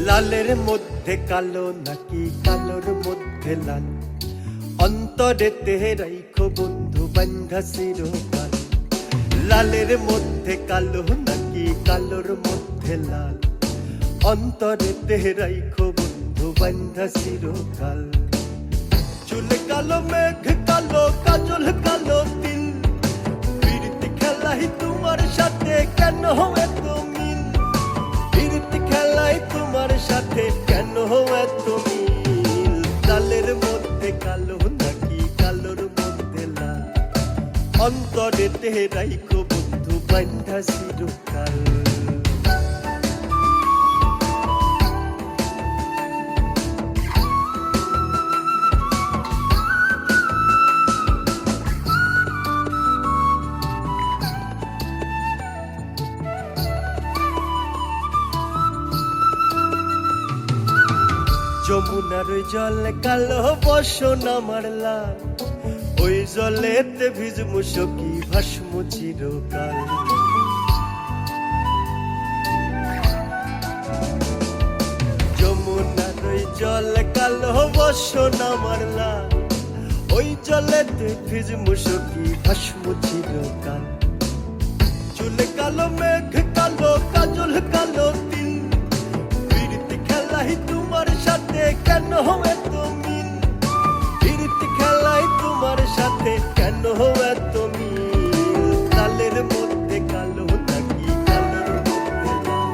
লালের মধ্যে কালো নাকি কালোর মধ্যে লাল, অন্তরেতে রাইখো বন্ধু বান্ধা চিরকাল। লালের মধ্যে কালো নাকি কালোর মধ্যে লাল, অন্তরেতে রাইখো বন্ধু বান্ধা চিরকাল। চুল কালো মেঘ কালো কাজল কালো তিল, প্রীতি খেলাই তোমার সাথে কেন এত মিল? প্রীতি খেলাই তোমার সাথে কেন এত মিল? লালের মধ্যে কালো নাকি কালোর মধ্যে লাল, অন্তরেতে রাইখো বন্ধু বান্ধা চিরকাল। যমুনার জল কালো বসন আমার লাল, ওই জলেতে ভিজমু সখী ভাসমু চিরকাল। যমুনার ওই জল কালো বসন আমার লাল, ওই জলেতে ভিজমু সখী ভাসমু চিরকাল। চুল কালো মেঘ কালো কাজল কালো তিল, প্রীতি খেলাই তোমার সাথে কেন এত মিল? প্রীতি খেলাই তোমার সাথে কেন এত মিল? লালের মধ্যে কালো নাকি কালোর মধ্যে লাল,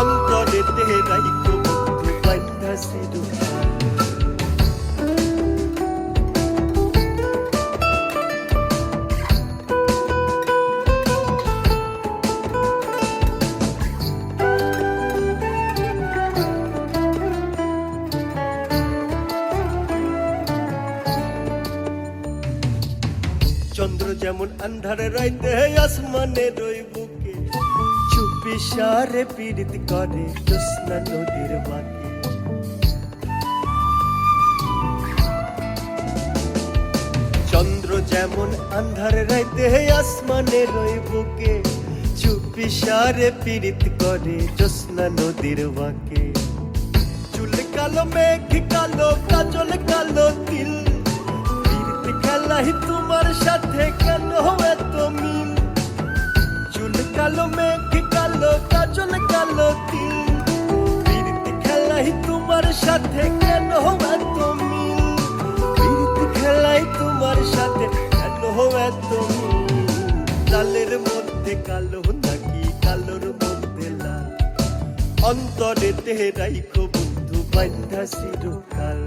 অন্তরেতে রাইখো বন্ধু বান্ধা চিরকাল। চন্দ্র যেমন আন্ধারে রাইতে আসমানে রই বুকে, চুপি সারে পীড়িত করে জ্যোৎস্না নদীর বাঁকে। চন্দ্র যেমন আন্ধারে রাইতে আসমানে রই বুকে, চুপি সারে পীড়িত করে জ্যোৎস্না নদীর বাঁকে। চুল কালো মেঘ কালো কাজল কালো তিল, খেলাই তোমার সাথে কেন এত মিল? চুল কালো মেঘ কালো কাজল কালো তিল, প্রীতি খেলাই তোমার সাথে কেন এত মিল? প্রীতি খেলাই তোমার সাথে কেন এত মিল? লালের মধ্যে কালো নাকি কালোর মধ্যে লাল, অন্তরেতে রাইখো বন্ধু বান্ধা চিরকাল।